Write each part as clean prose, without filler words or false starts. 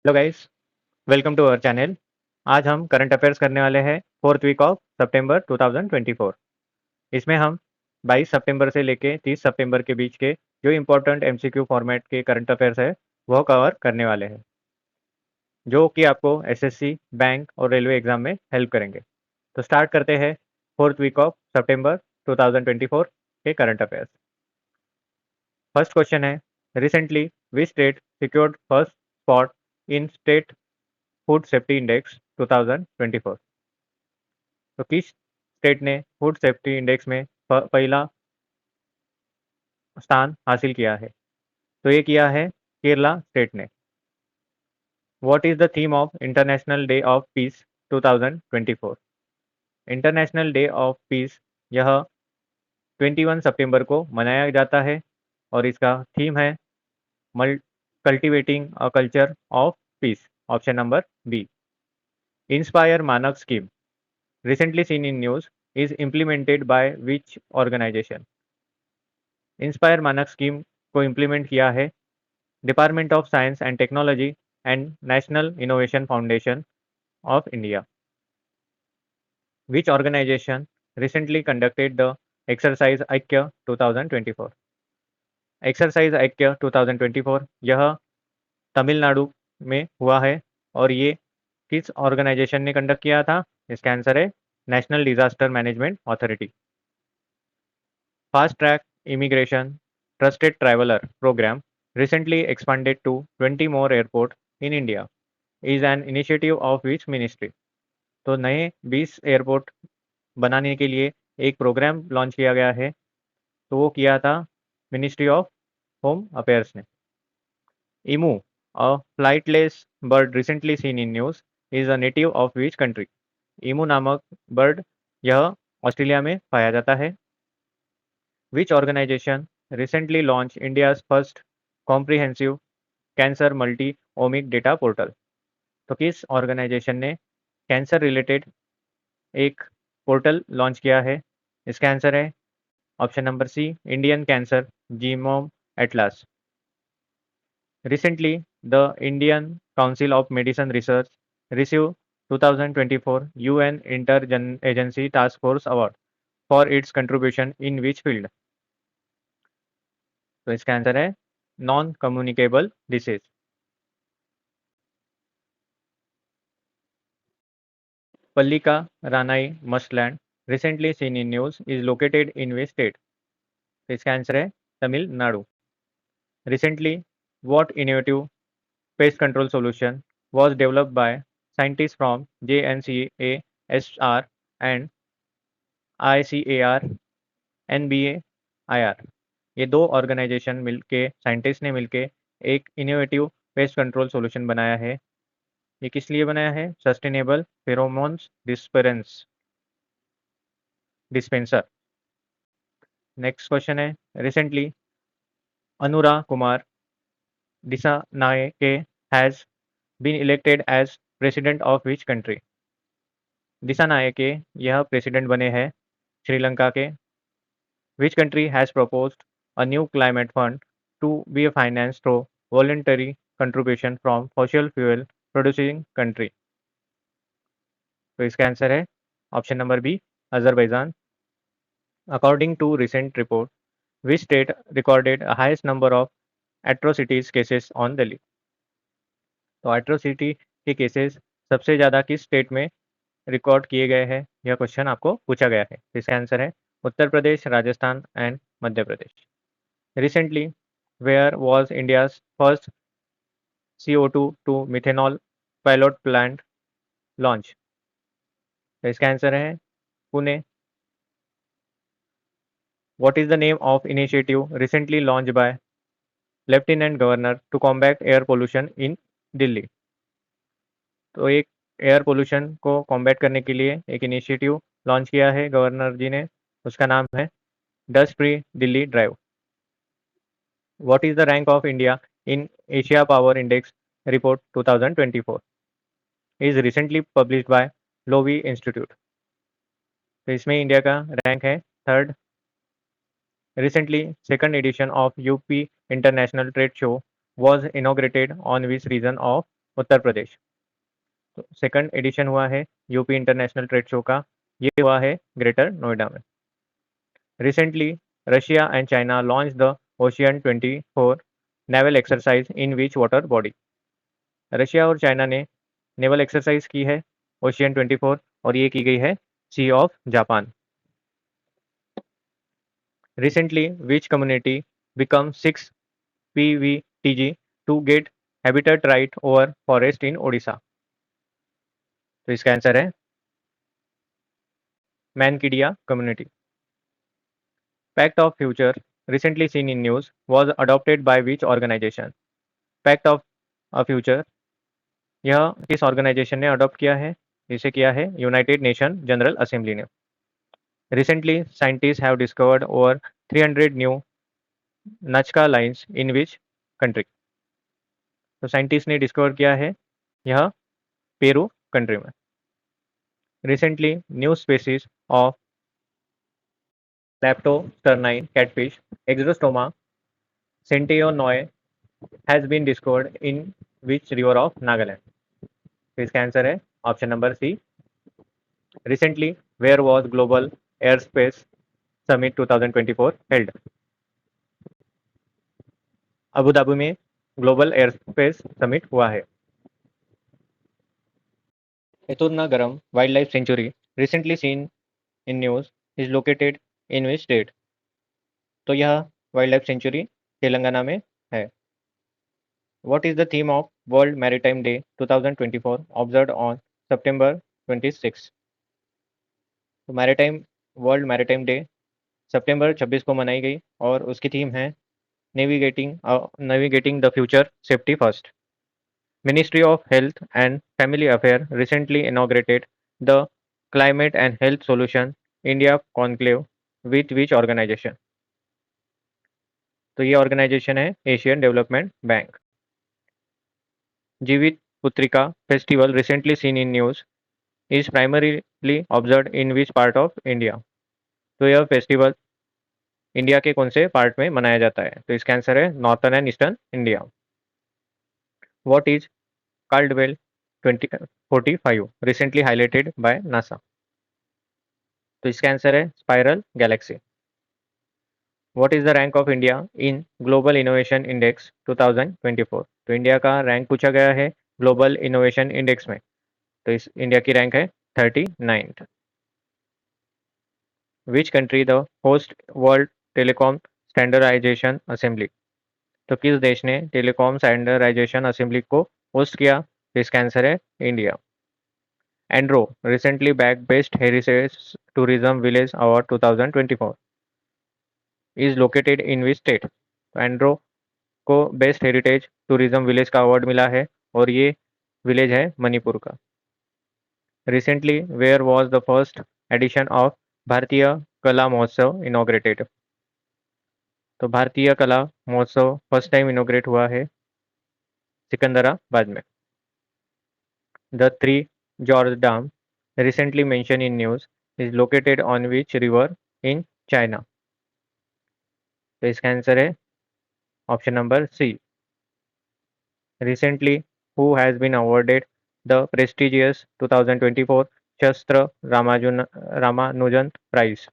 Hello guys, welcome to our channel. आज हम current affairs करने वाले हैं 4th वीक ऑफ सितंबर 2024। इसमें हम 22 सितंबर से लेके 30 सितंबर के बीच के जो इम्पोर्टेंट एमसीक्यू फॉर्मेट के करंट अफेयर्स है वह कवर करने वाले हैं, जो कि आपको एसएससी, बैंक और रेलवे एग्जाम में हेल्प करेंगे। तो स्टार्ट करते हैं 4th वीक ऑफ सितंबर 2024 के करंट अफेयर्स। फर्स्ट क्वेश्चन है, recently which state secured first spot in state food safety index 2024। तो किस स्टेट ने फूड सेफ्टी इंडेक्स में पहला स्थान हासिल किया है? तो ये किया है केरला स्टेट ने। What is the theme of international day of peace 2024? International day of peace यह 21 सितंबर को मनाया जाता है और इसका थीम है cultivating a culture of peace. Option number B. Inspire Manak scheme recently seen in news is implemented by which organization? Inspire Manak scheme को implement किया है department of science and technology and national innovation foundation of India. Which organization recently conducted the exercise Aikya 2024? Exercise Aikya 2024 यह तमिलनाडु में हुआ है और ये किस ऑर्गेनाइजेशन ने कंडक्ट किया था? इसका आंसर है national disaster management authority. Fast Track Immigration Trusted Traveler program, recently expanded to 20 more airports in India, is an initiative of which ministry? तो नए 20 एयरपोर्ट बनाने के लिए एक प्रोग्राम लॉन्च किया गया है, तो वो किया था मिनिस्ट्री ऑफ होम अफेयर्स ने। Emu, a flightless bird recently seen in news, is a native of which country? Emu नामक बर्ड यह ऑस्ट्रेलिया में पाया जाता है। Which organization recently launched India's first comprehensive cancer multi omic data portal? तो किस organization ने कैंसर रिलेटेड एक पोर्टल लॉन्च किया है? इसका आंसर है option number C, Indian cancer genome atlas. Recently, the Indian Council of Medicine Research received 2024 UN Interagency Task Force Award for its contribution in which field? तो इसका answer है non communicable disease. Pallika Ranai Mustland, recently seen in news, is located in which state? तो इसका answer है Tamil Nadu. Recently, what innovative pest control solution was developed by scientists from JNCASR and ICAR NBAIR? ये दो organisation मिलके scientist ने मिलके एक innovative pest control solution बनाया है। ये किस लिए बनाया है? Sustainable pheromones dispenser. Next question है, recently Anura Kumara Dissanayake has been elected as president of which country? Dissanayake यह प्रेसिडेंट बने हैं श्रीलंका के। Which country has proposed a new climate fund to be financed through voluntary contribution from fossil fuel producing country? तो इसका answer है option number B, Azerbaijan. According to recent report, which state recorded a highest number of atrocities cases on Delhi? तो atrocity के cases सबसे ज़्यादा किस state में record किए गए हैं? यह क्वेश्चन आपको पूछा गया है। इसका आंसर है Uttar Pradesh, Rajasthan and Madhya Pradesh. Recently where was India's first CO2 to methanol pilot plant launch? तो इसका आंसर है Pune. What is the name of initiative recently launched by lieutenant governor to combat air pollution in Delhi? तो एक एयर पोल्यूशन को combat करने के लिए एक इनिशिएटिव लॉन्च किया है गवर्नर जी ने, उसका नाम है dust free Delhi drive. What is the rank of India in Asia power index report 2024 is recently published by Loewi institute? तो इसमें इंडिया का रैंक है third. Recently, second edition of UP International Trade Show was inaugurated on which region of Uttar Pradesh. तो second edition हुआ है UP international trade show का, ये हुआ है ग्रेटर नोएडा में। Recently Russia and China launch the ocean 24 naval exercise in which water body. Russia और China ने नेवल एक्सरसाइज की है ओशियन 24, और ये की गई है sea of Japan. Recently which community become 6 PVTG to get habitat right over forest in Odisha. तो इसका आंसर है Mankidia community. Pact of future recently seen in news was adopted by which organisation. Pact of a future यह किस organization ने adopt किया है? इसे किया है यूनाइटेड नेशन जनरल असेंबली ने। Recently scientist have discovered over 300 new Nazca lines in which country. तो साइंटिस्ट ने डिस्कवर किया है यह पेरू कंट्री में। Recently new species of leptosternine catfish Exostoma sentiyonoae has been discovered in which river of Nagaland. तो इसका answer है option number C. Recently where was global aerospace summit 2024 held. Abu Dhabi में global aerospace summit हुआ है। Eturnagaram wildlife sanctuary recently seen in news is located in which state. तो यह wild life sanctuary Telangana में है। What is the theme of World Maritime Day 2024 observed on September 26? तो world maritime day सितंबर 26 को मनाई गई और उसकी थीम है navigating the future safety first. Ministry of health and family affair recently inaugurated the climate and health solution India conclave with which organisation. तो ये organisation है Asian development bank. Jivitputrika festival recently seen in news is primarily observe in which part of India. तो यह festival India के कौन से part में मनाया जाता है? तो इसका आंसर है northern and eastern India. What is Caldwell 2045 recently highlighted by NASA. तो इसका आंसर है spiral galaxy. What is the rank of India in global innovation index 2024। तो इंडिया का रैंक पूछा गया है ग्लोबल इनोवेशन इंडेक्स में। तो इस इंडिया की रैंक है 39th। Which country the host world telecom standardization assembly. तो किस देश ने टेलीकॉम स्टैंडर्डाइजेशन असेंबली को होस्ट किया? तो इसका आंसर है India. Andro recently bag best heritage tourism village award 2024 is located in which state. तो एंड्रो को बेस्ट हेरिटेज टूरिज्म विलेज का अवार्ड मिला है और ये विलेज है मणिपुर का। Recently where was the first edition of Bharatiya Kala महोत्सव इनॉग्रेटेड। तो भारतीय कला महोत्सव फर्स्ट टाइम इनोग्रेट हुआ है सिकंदराबाद में। The Three Gorge Dam recently mention in news is located on which river in China. तो इसका आंसर है option number C. Recently who has been awarded the prestigious 2024 SASTRA Ramanujan prize.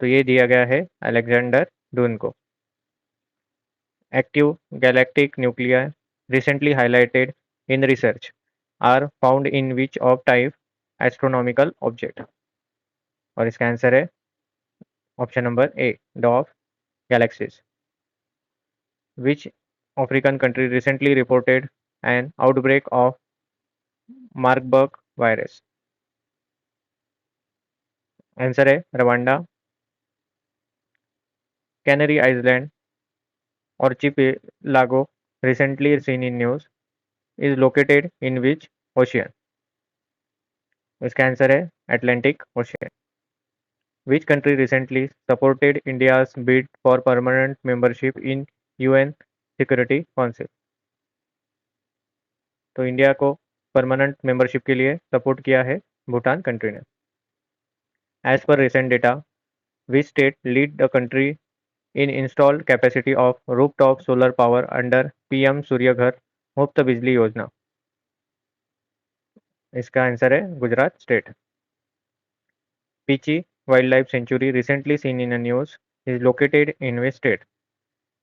तो ये दिया गया है अलेक्जेंडर डून को। Active galactic nuclear recently highlighted in research are found in which of type astronomical object. और इसका आंसर है option number A dwarf galaxies. Which African country recently reported an outbreak of Marburg virus. Answer है Rwanda. Canary island archipelago recently seen in news is located in which ocean? इसका answer है Atlantic ocean. Which country recently supported India's bid for permanent membership in UN Security Council? तो India को permanent membership के लिए support किया है Bhutan country ने। As per recent data which state lead the country in installed capacity of rooftop solar power under PM Surya Ghar मुफ्त बिजली योजना, इसका आंसर है Gujarat state. Peechi wildlife sanctuary recently seen in news is located in which state?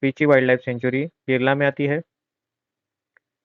Peechi wildlife sanctuary Kerala में आती है।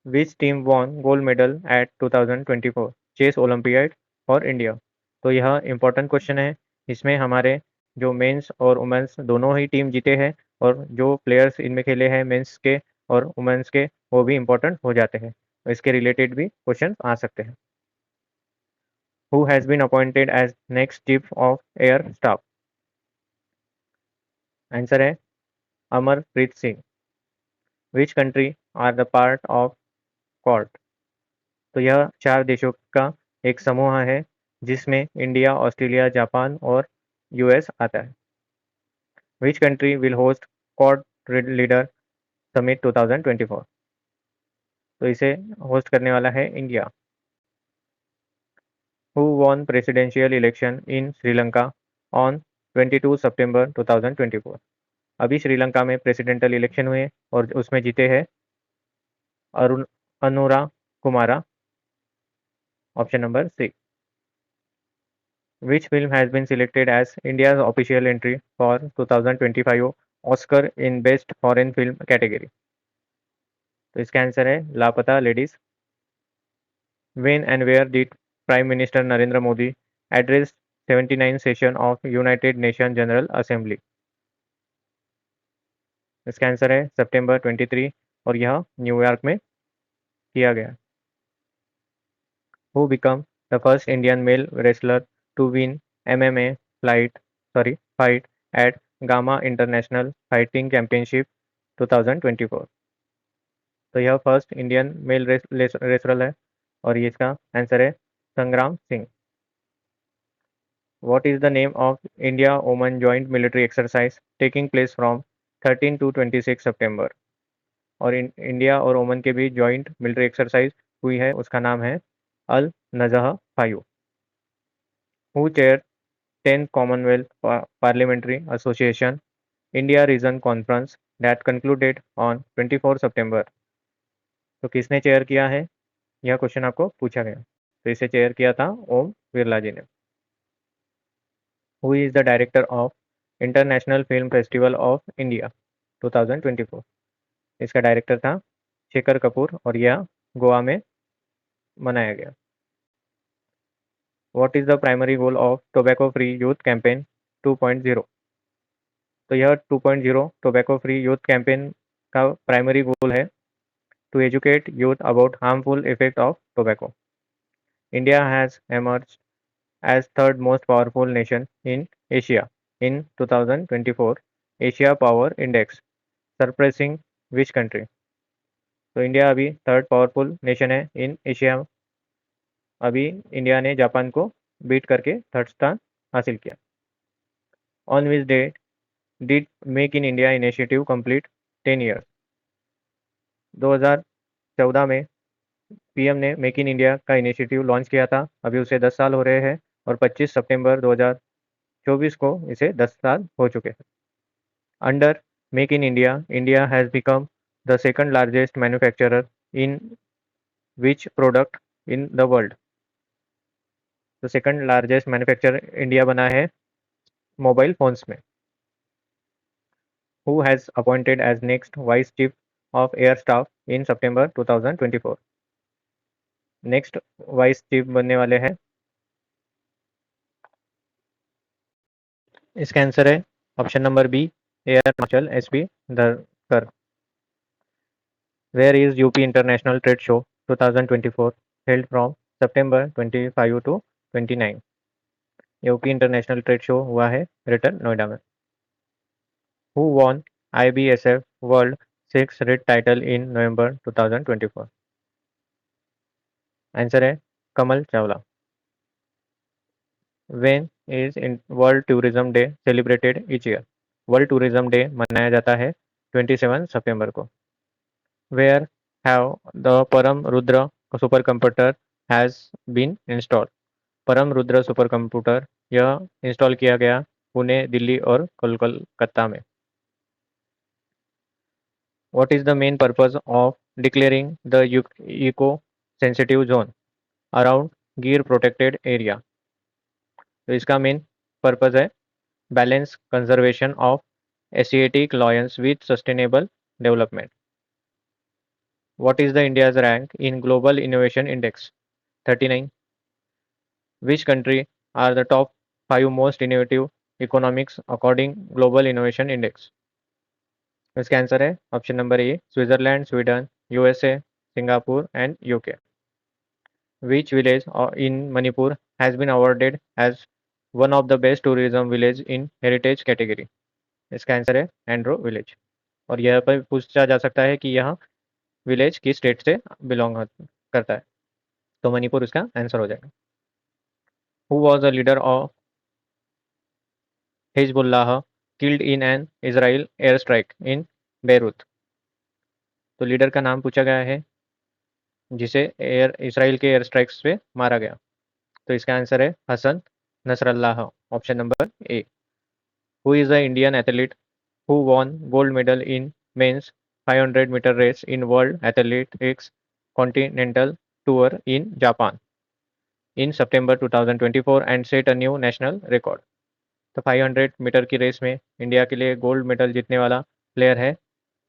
Which team won gold medal at 2024 chess olympiad for India? तो यह इंपॉर्टेंट क्वेश्चन है। इसमें हमारे जो मेंस और वुमेन्स दोनों ही टीम जीते हैं, और जो प्लेयर्स इनमें खेले हैं मेंस के और वुमेन्स के, वो भी इंपॉर्टेंट हो जाते हैं। इसके रिलेटेड भी क्वेश्चन आ सकते हैं। Who has been appointed as next chief of air staff? Answer है Amarpreet Singh. Which country are the part of Quad? तो यह 4 देशों का एक समूह है, जिसमें इंडिया, ऑस्ट्रेलिया, जापान और यूएस आता है। Which country will host Quad leader summit 2024? तो इसे होस्ट करने वाला है India. Who won presidential election in Sri Lanka on 22 September 2024? अभी श्रीलंका में प्रेसिडेंशियल इलेक्शन हुए और उसमें जीते हैं Arun Anura Kumara. Option number C. Which film has been selected as India's official entry for 2025 Oscar in Best Foreign Film category? तो इसका आंसर है लापता ladies. When and where did Prime Minister Narendra Modi address 79 session of United Nations General Assembly? इसका answer है सितंबर 23 और यह New York में किया गया। Who became the first Indian male wrestler to win MMA fight at Gamma International Fighting Championship 2024? तो यह first Indian mail wrestler है और ये इसका आंसर है Sangram Singh. What is the name of India Oman joint military exercise taking place from 13 to 26 September? और India और ओमन के बीच जॉइंट मिलिट्री एक्सरसाइज हुई है, उसका नाम है अल नजह 5। Who chair 10th Commonwealth Parliamentary Association India Region Conference that concluded on 24 September? तो किसने चेयर किया है, यह क्वेश्चन आपको पूछा गया। तो इसे चेयर किया था ओम बिरला जी ने। Who is the director of international film festival of India 2024? इसका डायरेक्टर था शेखर कपूर और यह गोवा में मनाया गया। What is the primary goal of tobacco free youth campaign 2.0? तो यह 2.0 टोबैको फ्री यूथ कैंपेन का प्राइमरी गोल है to educate youth about harmful effect of tobacco. India has emerged as third most powerful nation in Asia in 2024 Asia Power Index, surpassing which country? तो India अभी third powerful nation है in Asia. अभी India ने Japan को beat करके third स्थान हासिल किया। On which day did make in India initiative complete 10 years? 2014 में पीएम ने मेक इन इंडिया का इनिशिएटिव लॉन्च किया था। अभी उसे 10 साल हो रहे हैं और 25 सितंबर 2024 को इसे 10 साल हो चुके हैं। Under make in India, India has become the second largest manufacturer in which product in the world? तो सेकंड लार्जेस्ट मैन्युफैक्चरर इंडिया बना है मोबाइल फोन्स में। Who has appointed as next vice chief of air staff in September 2024? Next vice chief बनने वाले हैं, इसका answer है option number B air marshal SP Dharkar. Where is UP international trade show 2024 held from September 25 to 29? UP international trade show हुआ है greater Noida में। Who won IBSF world 6 red title in November 2024? Answer है Kamal Chawla. When is in world tourism day celebrated each year? World tourism day मनाया जाता है 27 सितंबर को। Where have the Param Rudra super computer has been installed? Param Rudra super computer यह install किया गया पुणे, दिल्ली और कोलकाता में। What is the main purpose of declaring the eco-sensitive zone around गिर protected area. तो इसका मेन पर्पज है balance conservation of Asiatic Lions with sustainable development. What is the India's rank in Global Innovation Index? 39. Which country are the top 5 most innovative economics according Global Innovation Index? इसका answer है option number A Switzerland, Sweden, USA, Singapore and UK. Which village in Manipur has been awarded as one of the best tourism village in heritage category? इसका answer है Andrew village. और यह पर पूछा जा सकता है कि यह विलेज किस स्टेट से बिलोंग करता है, तो मणिपुर इसका आंसर हो जाएगा. Who was the leader of Hezbollah killed in an Israel air strike in Beirut? तो लीडर का नाम पूछा गया है जिसे इसराइल के एयर स्ट्राइक्स पे मारा गया. तो इसका आंसर है Hassan Nasrallah, option number A. Who is the Indian athlete who won gold medal in men's 500 metre race in world athletics continental tour in Japan in September 2024 and set a new national record. तो 500 metre की race में India के लिए gold medal जीतने वाला player है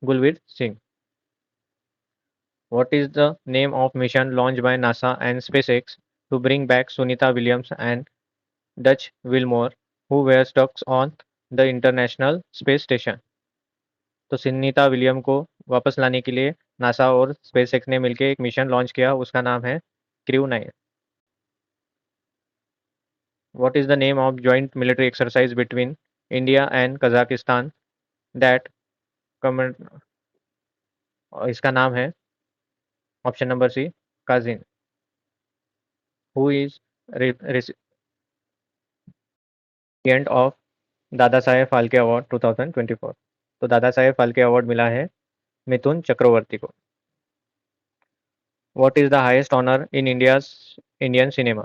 Gulveer Singh. What is the name of mission launched by NASA and SpaceX to bring back Sunita Williams and Dutch Wilmore, who were stuck on the International Space Station? तो Sunita William को वापस लाने के लिए NASA और स्पेसएक्स ने मिलकर एक मिशन लॉन्च किया, उसका नाम है crew 9. What is the name of joint military exercise between India and Kazakhstan that इसका नाम है ऑप्शन नंबर सी काजिन. Who is recipient of Dada Saheb Phalke award 2024? तो दादा साहेब फाल्के अवार्ड मिला है मिथुन चक्रवर्ती को. What is the highest honour in Indian cinema?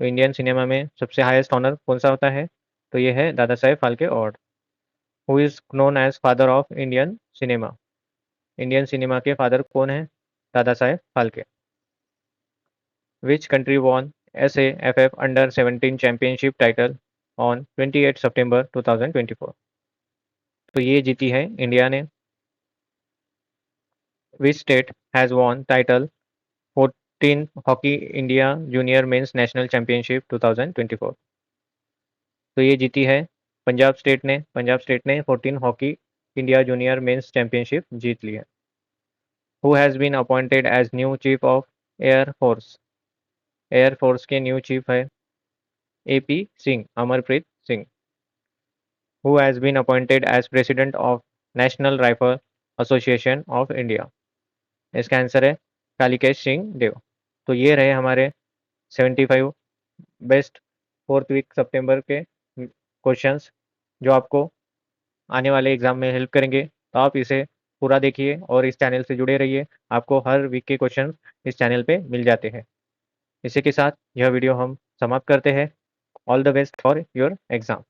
तो Indian cinema में सबसे हाईएस्ट ऑनर कौन सा होता है? तो ये है दादा साहेब Phalke award. Who is known as father of Indian cinema? Indian cinema के फादर कौन है? दादा साहेब Phalke. Which country won SAFF under 17 championship title on 28 September 2024? तो ये जीती है इंडिया ने. Which state has won title 14 hockey India junior men's national championship 2024? तो ये जीती है पंजाब स्टेट ने. पंजाब स्टेट ने 14 hockey India junior men's championship जीत ली है. Who has been appointed as new chief of air force? Air force के न्यू चीफ है AP Singh, Amarpreet Singh. Who has been appointed as president of national rifle association of India? इसका answer है कालिकेश सिंह देव. तो ये रहे हमारे 75 बेस्ट 4th वीक सितंबर के questions जो आपको आने वाले एग्जाम में हेल्प करेंगे. तो आप इसे पूरा देखिए और इस चैनल से जुड़े रहिए. आपको हर वीक के क्वेश्चन इस चैनल पे मिल जाते हैं. इसी के साथ यह वीडियो हम समाप्त करते हैं. All the best for your exam.